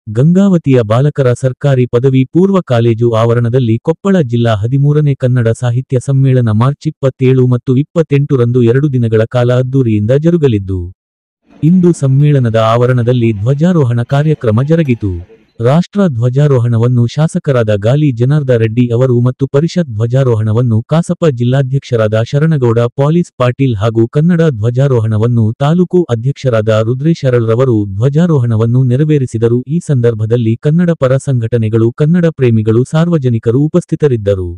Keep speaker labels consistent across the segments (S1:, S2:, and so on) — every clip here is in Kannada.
S1: ಗಂಗಾವತಿಯ ಬಾಲಕರ ಸರ್ಕಾರಿ ಪದವಿ ಪೂರ್ವ ಕಾಲೇಜು ಆವರಣದಲ್ಲಿ ಕೊಪ್ಪಳ ಜಿಲ್ಲಾ 13ನೇ ಕನ್ನಡ ಸಾಹಿತ್ಯ ಸಮ್ಮೇಳನ ಮಾರ್ಚ್ 27 ಮತ್ತು 28 ರಂದು 2 ದಿನಗಳ ಕಾಲ ಅದ್ದೂರಿಯಿಂದ ಜರುಗಲಿದ್ದು, ಇಂದು ಸಮ್ಮೇಳನದ ಆವರಣದಲ್ಲಿ ಧ್ವಜಾರೋಹಣ ಕಾರ್ಯಕ್ರಮ ಜರುಗಿತು. ರಾಷ್ಟ್ರ ಧ್ವಜಾರೋಹಣವನ್ನು ಶಾಸಕರಾದ ಗಾಲಿ ಜನಾರ್ದ ರೆಡ್ಡಿ ಅವರು ಮತ್ತು ಪರಿಷತ್ ಧ್ವಜಾರೋಹಣವನ್ನು ಕಸಾಪ ಜಿಲ್ಲಾಧ್ಯಕ್ಷರಾದ ಶರಣಗೌಡ ಪಾಲೀಸ್ ಪಾಟೀಲ್ ಹಾಗೂ ಕನ್ನಡ ಧ್ವಜಾರೋಹಣವನ್ನು ತಾಲೂಕು ಅಧ್ಯಕ್ಷರಾದ ರುದ್ರೇಶ್ ಅರಳರವರು ಧ್ವಜಾರೋಹಣವನ್ನು ನೆರವೇರಿಸಿದರು. ಈ ಸಂದರ್ಭದಲ್ಲಿ ಕನ್ನಡ ಪರ ಸಂಘಟನೆಗಳು, ಕನ್ನಡ ಪ್ರೇಮಿಗಳು, ಸಾರ್ವಜನಿಕರು ಉಪಸ್ಥಿತರಿದ್ದರು.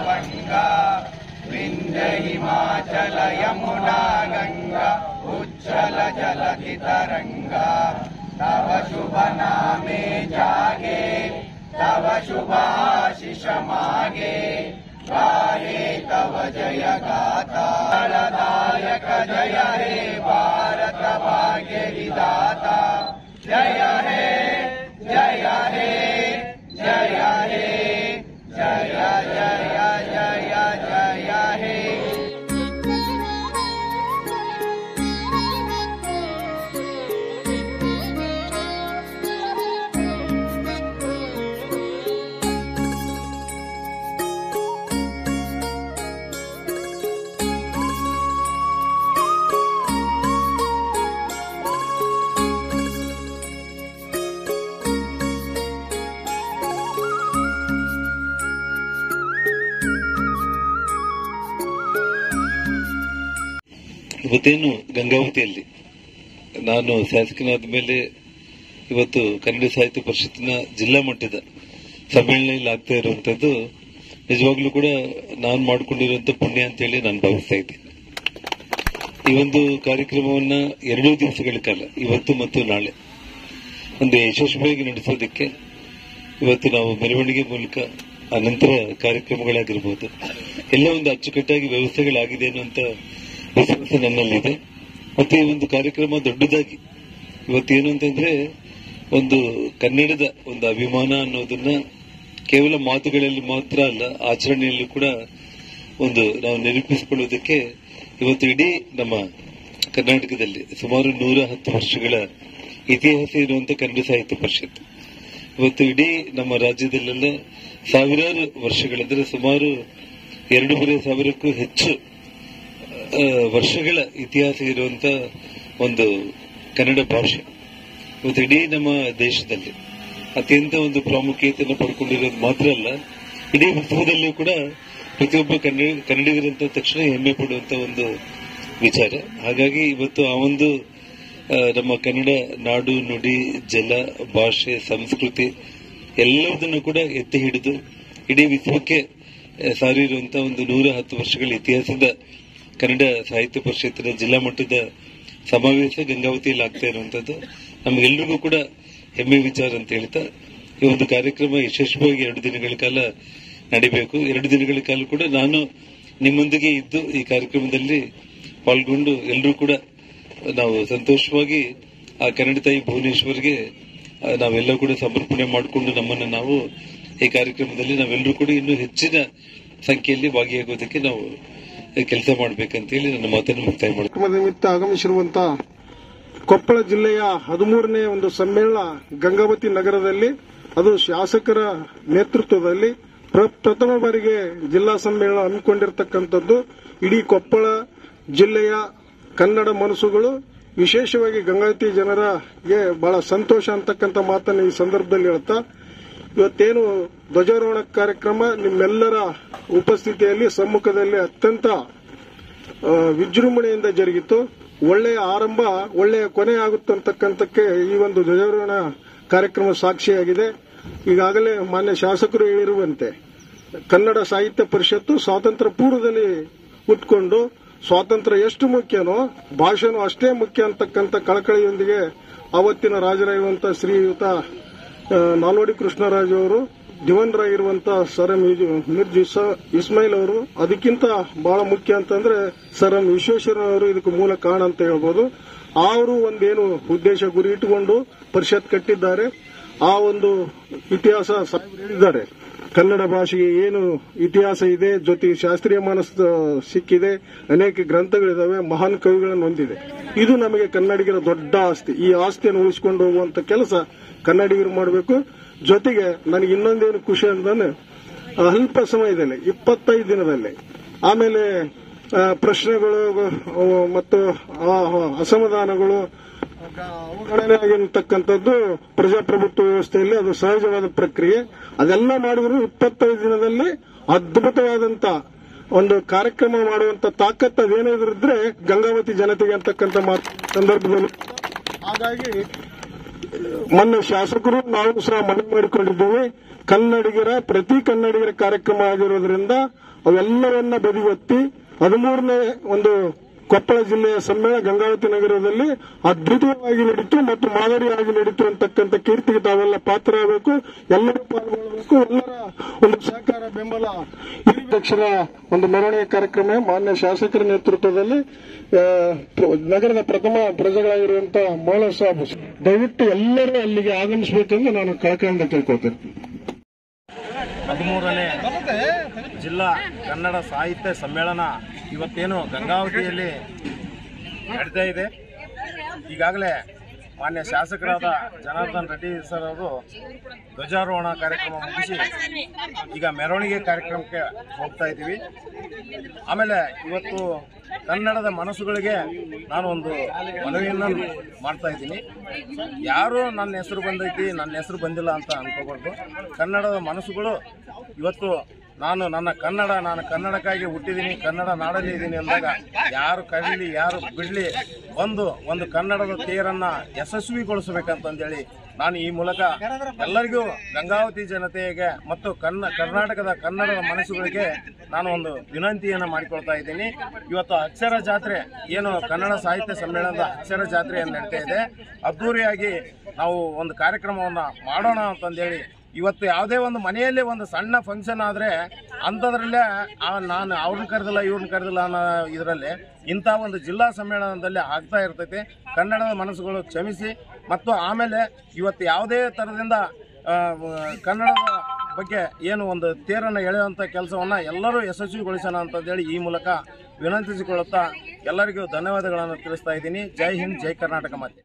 S2: गंगा विंध्य हिमाचल यमुना गंगा उज्जल जलधि तरंगा तव शुभ नामे जागे तव शुभ आशीष मागे गाहे तव जय गाथा फलदायक जय हे भारत भाग्य विधाता जय हे जय हे जय हे जय जय जय जय हे
S3: ಇವತ್ತೇನು ಗಂಗಾವತಿಯಲ್ಲಿ ನಾನು ಶಾಸಕನಾದ ಮೇಲೆ ಇವತ್ತು ಕನ್ನಡ ಸಾಹಿತ್ಯ ಪರಿಷತ್ತಿನ ಜಿಲ್ಲಾ ಮಟ್ಟದ ಸಮ್ಮೇಳನ ಆಗ್ತಾ ಇರುವಂತದ್ದು ನಿಜವಾಗ್ಲೂ ಕೂಡ ನಾನು ಮಾಡಿಕೊಂಡಿರುವಂತ ಪುಣ್ಯ ಅಂತ ಹೇಳಿ ನಾನು ಭಾವಿಸ್ತಾ ಇದ್ದೀನಿ. ಈ ಒಂದು ಕಾರ್ಯಕ್ರಮವನ್ನ 2 ದಿವಸಗಳ ಕಾಲ ಇವತ್ತು ಮತ್ತು ನಾಳೆ ಒಂದು ಯಶಸ್ವಿಯಾಗಿ ನಡೆಸೋದಕ್ಕೆ ಇವತ್ತು ನಾವು ಮೆರವಣಿಗೆ ಮೂಲಕ ಅನಂತರ ಕಾರ್ಯಕ್ರಮಗಳಾಗಿರ್ಬೋದು ಎಲ್ಲ ಒಂದು ಅಚ್ಚುಕಟ್ಟಾಗಿ ವ್ಯವಸ್ಥೆಗಳಾಗಿದೆ ಅನ್ನುವಂತ ವಿಶ್ವಾಸ ನನ್ನಲ್ಲಿದೆ. ಮತ್ತೆ ಈ ಒಂದು ಕಾರ್ಯಕ್ರಮ ದೊಡ್ಡದಾಗಿ ಇವತ್ತೇನು ಅಂತಂದ್ರೆ ಒಂದು ಕನ್ನಡದ ಒಂದು ಅಭಿಮಾನ ಅನ್ನೋದನ್ನ ಕೇವಲ ಮಾತುಗಳಲ್ಲಿ ಮಾತ್ರ ಅಲ್ಲ, ಆಚರಣೆಯಲ್ಲೂ ಕೂಡ ಒಂದು ನಾವು ನಿರೂಪಿಸಿಕೊಳ್ಳುವುದಕ್ಕೆ ಇವತ್ತು ಇಡೀ ನಮ್ಮ ಕರ್ನಾಟಕದಲ್ಲಿ ಸುಮಾರು 110 ವರ್ಷಗಳ ಇತಿಹಾಸ ಇರುವಂತಹ ಕನ್ನಡ ಸಾಹಿತ್ಯ ಪರಿಷತ್ ಇವತ್ತು ಇಡೀ ನಮ್ಮ ರಾಜ್ಯದಲ್ಲೆಲ್ಲ ಸಾವಿರಾರು ವರ್ಷಗಳಂದ್ರೆ ಸುಮಾರು 2,500ಕ್ಕೂ ಹೆಚ್ಚು ವರ್ಷಗಳ ಇತಿಹಾಸ ಇರುವಂತ ಒಂದು ಕನ್ನಡ ಭಾಷೆ. ಇವತ್ತು ಇಡೀ ನಮ್ಮ ದೇಶದಲ್ಲಿ ಅತ್ಯಂತ ಒಂದು ಪ್ರಾಮುಖ್ಯತೆಯನ್ನು ಪಡ್ಕೊಂಡಿರೋದು ಮಾತ್ರ ಅಲ್ಲ, ಇಡೀ ವಿಶ್ವದಲ್ಲಿಯೂ ಕೂಡ ಪ್ರತಿಯೊಬ್ಬ ಕನ್ನಡಿಗರಂತ ತಕ್ಷಣ ಹೆಮ್ಮೆ ಪಡುವಂತ ಒಂದು ವಿಚಾರ. ಹಾಗಾಗಿ ಇವತ್ತು ಆ ಒಂದು ನಮ್ಮ ಕನ್ನಡ ನಾಡು ನುಡಿ ಜಲ ಭಾಷೆ ಸಂಸ್ಕೃತಿ ಎಲ್ಲದನ್ನು ಕೂಡ ಎತ್ತಿ ಹಿಡಿದು ಇಡೀ ವಿಶ್ವಕ್ಕೆ ಸಾರಿರುವಂತಹ ಒಂದು 110 ವರ್ಷಗಳ ಇತಿಹಾಸದ ಕನ್ನಡ ಸಾಹಿತ್ಯ ಪರಿಷತ್ತಿನ ಜಿಲ್ಲಾ ಮಟ್ಟದ ಸಮಾವೇಶ ಗಂಗಾವತಿಯಲ್ಲಿ ಆಗ್ತಾ ಇರುವಂತದ್ದು ನಮಗೆಲ್ಲರಿಗೂ ಕೂಡ ಹೆಮ್ಮೆ ವಿಚಾರ ಅಂತ ಹೇಳ್ತಾ ಈ ಒಂದು ಕಾರ್ಯಕ್ರಮ ಯಶಸ್ವಿಯಾಗಿ 2 ದಿನಗಳ ಕಾಲ ನಡೀಬೇಕು. 2 ದಿನಗಳ ಕಾಲ ಕೂಡ ನಾನು ನಿಮ್ಮೊಂದಿಗೆ ಇದ್ದು ಈ ಕಾರ್ಯಕ್ರಮದಲ್ಲಿ ಪಾಲ್ಗೊಂಡು ಎಲ್ಲರೂ ಕೂಡ ನಾವು ಸಂತೋಷವಾಗಿ ಆ ಕನ್ನಡ ತಾಯಿ ಭುವನೇಶ್ವರ್ಗೆ ನಾವೆಲ್ಲ ಕೂಡ ಸಮರ್ಪಣೆ ಮಾಡಿಕೊಂಡು ನಮ್ಮನ್ನು ನಾವು ಈ ಕಾರ್ಯಕ್ರಮದಲ್ಲಿ ನಾವೆಲ್ಲರೂ ಕೂಡ ಇನ್ನೂ ಹೆಚ್ಚಿನ ಸಂಖ್ಯೆಯಲ್ಲಿ ಭಾಗಿಯಾಗೋದಕ್ಕೆ ನಾವು ಕೆಲಸ ಮಾಡಬೇಕಂತ ಹೇಳಿ ನನ್ನ ಮಾತನ್ನು ಮುಕ್ತಾಯ ಮಾಡ್ತೀನಿ.
S4: ನಿಮಿತ್ತ ಆಗಮಿಸಿರುವಂತಹ ಕೊಪ್ಪಳ ಜಿಲ್ಲೆಯ 13ನೇ ಒಂದು ಸಮ್ಮೇಳನ ಗಂಗಾವತಿ ನಗರದಲ್ಲಿ, ಅದು ಶಾಸಕರ ನೇತೃತ್ವದಲ್ಲಿ ಪ್ರಥಮ ಬಾರಿಗೆ ಜಿಲ್ಲಾ ಸಮ್ಮೇಳನ ಹಮ್ಮಿಕೊಂಡಿರತಕ್ಕಂಥದ್ದು. ಇಡೀ ಕೊಪ್ಪಳ ಜಿಲ್ಲೆಯ ಕನ್ನಡ ಮನಸ್ಸುಗಳು, ವಿಶೇಷವಾಗಿ ಗಂಗಾವತಿ ಜನರಿಗೆ ಬಹಳ ಸಂತೋಷ ಅಂತಕ್ಕಂಥ ಮಾತನ್ನು ಈ ಸಂದರ್ಭದಲ್ಲಿ ಹೇಳ್ತಾ, ಇವತ್ತೇನು ಧ್ವಜಾರೋಹಣ ಕಾರ್ಯಕ್ರಮ ನಿಮ್ಮೆಲ್ಲರ ಉಪಸ್ಥಿತಿಯಲ್ಲಿ ಸಮ್ಮುಖದಲ್ಲಿ ಅತ್ಯಂತ ವಿಜೃಂಭಣೆಯಿಂದ ಜರುಗಿತು. ಒಳ್ಳೆಯ ಆರಂಭ ಒಳ್ಳೆಯ ಕೊನೆ ಆಗುತ್ತಂತಕ್ಕಂಥಕ್ಕೆ ಈ ಒಂದು ಧ್ವಜಾರೋಹಣ ಕಾರ್ಯಕ್ರಮ ಸಾಕ್ಷಿಯಾಗಿದೆ. ಈಗಾಗಲೇ ಮಾನ್ಯ ಶಾಸಕರು ಹೇಳಿರುವಂತೆ ಕನ್ನಡ ಸಾಹಿತ್ಯ ಪರಿಷತ್ತು ಸ್ವಾತಂತ್ರ್ಯ ಪೂರ್ವದಲ್ಲಿ ಹುಟ್ಕೊಂಡು ಸ್ವಾತಂತ್ರ್ಯ ಎಷ್ಟು ಮುಖ್ಯನೋ ಭಾಷೆನೂ ಅಷ್ಟೇ ಮುಖ್ಯ ಅಂತಕ್ಕಂಥ ಕಳಕಳಿಯೊಂದಿಗೆ ಆವತ್ತಿನ ರಾಜರಾಗಿರುವಂತಹ ಶ್ರೀಯುತ ನಾಲ್ವಡಿ ಕೃಷ್ಣರಾಜ್ ಅವರು, ದಿವಂಗತರಾಗಿರುವಂತಹ ಸರ್ ಎಂ ಇಸ್ಮಾಯಿಲ್ ಅವರು, ಅದಕ್ಕಿಂತ ಬಹಳ ಮುಖ್ಯ ಅಂತಂದ್ರೆ ಸರ್ ಎಂ ವಿಶ್ವೇಶ್ವರಯ್ಯನವರು ಇದಕ್ಕೆ ಮೂಲ ಕಾರಣ ಅಂತ ಹೇಳ್ಬೋದು. ಅವರು ಒಂದೇನು ಉದ್ದೇಶ ಗುರಿ ಇಟ್ಟುಕೊಂಡು ಪರಿಷತ್ ಕಟ್ಟಿದ್ದಾರೆ, ಆ ಒಂದು ಇತಿಹಾಸ ಸಾಹೇಬರು ಹೇಳಿದ್ದಾರೆ. ಕನ್ನಡ ಭಾಷೆಗೆ ಏನು ಇತಿಹಾಸ ಇದೆ, ಜೊತೆಗೆ ಶಾಸ್ತ್ರೀಯ ಮಾನಸ ಸಿಕ್ಕಿದೆ, ಅನೇಕ ಗ್ರಂಥಗಳಿದಾವೆ, ಮಹಾನ್ ಕವಿಗಳನ್ನು ಹೊಂದಿದೆ. ಇದು ನಮಗೆ ಕನ್ನಡಿಗರ ದೊಡ್ಡ ಆಸ್ತಿ. ಈ ಆಸ್ತಿಯನ್ನು ಉಳಿಸಿಕೊಂಡು ಹೋಗುವಂತ ಕೆಲಸ ಕನ್ನಡಿಗರು ಮಾಡಬೇಕು. ಜೊತೆಗೆ ನನಗೆ ಇನ್ನೊಂದೇನು ಖುಷಿ ಅಂತಂದ್ರೆ ಅಲ್ಪ ಸಮಯದಲ್ಲಿ 25 ದಿನದಲ್ಲಿ ಆಮೇಲೆ ಪ್ರಶ್ನೆಗಳು ಮತ್ತು ಅಸಮಾಧಾನಗಳು ಅವಗಣನೆ ಆಗಿರತಕ್ಕಂಥದ್ದು ಪ್ರಜಾಪ್ರಭುತ್ವ ವ್ಯವಸ್ಥೆಯಲ್ಲಿ ಅದು ಸಹಜವಾದ ಪ್ರಕ್ರಿಯೆ. ಅದೆಲ್ಲ ಮಾಡಿದ್ರು 25 ದಿನದಲ್ಲಿ ಅದ್ಭುತವಾದಂತ ಒಂದು ಕಾರ್ಯಕ್ರಮ ಮಾಡುವಂತ ತಾಕತ್ತು ಅದೇನಿದ್ರೆ ಗಂಗಾವತಿ ಜನತೆಗೆ ಅಂತಕ್ಕಂಥ ಸಂದರ್ಭದಲ್ಲಿ. ಹಾಗಾಗಿ ಮೊನ್ನೆ ಶಾಸಕರು ನಾವು ಸಹ ಮನವಿ ಮಾಡಿಕೊಂಡಿದ್ದೇವೆ, ಪ್ರತಿ ಕನ್ನಡಿಗರ ಕಾರ್ಯಕ್ರಮ ಆಗಿರೋದ್ರಿಂದ ಅವೆಲ್ಲವನ್ನ ಬದಿಗೊತ್ತಿ 13ನೇ ಒಂದು ಕೊಪ್ಪಳ ಜಿಲ್ಲೆಯ ಸಮ್ಮೇಳನ ಗಂಗಾವತಿ ನಗರದಲ್ಲಿ ಅದ್ಭುತವಾಗಿ ನಡೀತು ಮತ್ತು ಮಾದರಿಯಾಗಿ ನಡೀತು ಅಂತಕ್ಕಂಥ ಕೀರ್ತಿಗೆ ತಾವೆಲ್ಲ ಪಾತ್ರರಾಗಬೇಕು, ಎಲ್ಲರೂ ಪಾಲ್ಗೊಳ್ಳಬೇಕು. ಎಲ್ಲರ ಒಂದು ಸಹಕಾರ ಬೆಂಬಲ. ಅಧ್ಯಕ್ಷರ ಒಂದು ಮೆರವಣಿಗೆ ಕಾರ್ಯಕ್ರಮ ಮಾನ್ಯ ಶಾಸಕರ ನೇತೃತ್ವದಲ್ಲಿ ನಗರದ ಪ್ರಥಮ ಪ್ರಜೆಗಳಾಗಿರುವಂತಹ ಮೌಲ ಸಾಬ್, ದಯವಿಟ್ಟು ಎಲ್ಲರೂ ಅಲ್ಲಿಗೆ ಆಗಮಿಸಬೇಕೆಂದು ನಾನು ಕಳಕಳಿಯಿಂದ ಕೇಳ್ಕೊಳ್ತೇನೆ.
S5: 13ನೇ ಜಿಲ್ಲಾ ಕನ್ನಡ ಸಾಹಿತ್ಯ ಸಮ್ಮೇಳನ ಇವತ್ತೇನು ಗಂಗಾವತಿಯಲ್ಲಿ ನಡೀತಾ ಇದೆ. ಈಗಾಗಲೇ ಮಾನ್ಯ ಶಾಸಕರಾದ ಜನಾರ್ದನ್ ರೆಡ್ಡಿ ಸರ್ ಅವರು ಧ್ವಜಾರೋಹಣ ಕಾರ್ಯಕ್ರಮ ಮುಗಿಸಿ ಈಗ ಮೆರವಣಿಗೆ ಕಾರ್ಯಕ್ರಮಕ್ಕೆ ಹೋಗ್ತಾ ಇದ್ದೀವಿ. ಆಮೇಲೆ ಇವತ್ತು ಕನ್ನಡದ ಮನಸ್ಸುಗಳಿಗೆ ನಾನು ಒಂದು ಮನವಿಯನ್ನು ಮಾಡ್ತಾ ಇದ್ದೀನಿ. ಯಾರು ನನ್ನ ಹೆಸರು ಬಂದೈತಿ ನನ್ನ ಹೆಸರು ಬಂದಿಲ್ಲ ಅಂತ ಅನ್ಕೋಬಾರ್ದು. ಕನ್ನಡದ ಮನಸ್ಸುಗಳು ಇವತ್ತು ನಾನು ಕನ್ನಡಕ್ಕಾಗಿ ಹುಟ್ಟಿದ್ದೀನಿ, ಕನ್ನಡ ನಾಡಲ್ಲಿ ಇದ್ದೀನಿ ಅಂದಾಗ ಯಾರು ಕರೀಲಿ ಯಾರು ಬಿಡಲಿ ಒಂದು ಕನ್ನಡದ ತೇರನ್ನ ಯಶಸ್ವಿಗೊಳಿಸಬೇಕಂತಂದೇಳಿ ನಾನು ಈ ಮೂಲಕ ಎಲ್ಲರಿಗೂ ಗಂಗಾವತಿ ಜನತೆಗೆ ಮತ್ತು ಕರ್ನಾಟಕದ ಕನ್ನಡದ ಮನಸ್ಸುಗಳಿಗೆ ನಾನು ಒಂದು ವಿನಂತಿಯನ್ನು ಮಾಡಿಕೊಳ್ತಾ ಇದ್ದೀನಿ. ಇವತ್ತು ಅಕ್ಷರ ಜಾತ್ರೆ ಏನು ಕನ್ನಡ ಸಾಹಿತ್ಯ ಸಮ್ಮೇಳನದ ಅಕ್ಷರ ಜಾತ್ರೆಯನ್ನು ನಡೀತಾ ಇದೆ, ಅದ್ದೂರಿಯಾಗಿ ನಾವು ಒಂದು ಕಾರ್ಯಕ್ರಮವನ್ನು ಮಾಡೋಣ ಅಂತಂದೇಳಿ ಇವತ್ತು ಯಾವುದೇ ಒಂದು ಮನೆಯಲ್ಲಿ ಒಂದು ಸಣ್ಣ ಫಂಕ್ಷನ್ ಆದರೆ ಅಂಥದ್ರಲ್ಲೇ ನಾನು ಅವ್ರನ್ನ ಕರೆದಿಲ್ಲ ಇವ್ರನ್ನ ಕರೆದಿಲ್ಲ ಅನ್ನೋ ಇದರಲ್ಲಿ ಇಂಥ ಒಂದು ಜಿಲ್ಲಾ ಸಮ್ಮೇಳನದಲ್ಲಿ ಆಗ್ತಾ ಇರ್ತೈತೆ. ಕನ್ನಡದ ಮನಸ್ಸುಗಳು ಕ್ಷಮಿಸಿ ಮತ್ತು ಆಮೇಲೆ ಇವತ್ತು ಯಾವುದೇ ಥರದಿಂದ ಕನ್ನಡದ ಬಗ್ಗೆ ಏನು ಒಂದು ತೇರನ್ನು ಎಳೆಯುವಂಥ ಕೆಲಸವನ್ನು ಎಲ್ಲರೂ ಯಶಸ್ವಿಗೊಳಿಸೋಣ ಅಂತಂದೇಳಿ ಈ ಮೂಲಕ ವಿನಂತಿಸಿಕೊಳ್ಳುತ್ತಾ ಎಲ್ಲರಿಗೂ ಧನ್ಯವಾದಗಳನ್ನು ತಿಳಿಸ್ತಾ ಇದ್ದೀನಿ. ಜೈ ಹಿಂದ್, ಜೈ ಕರ್ನಾಟಕ ಮಾತೆ.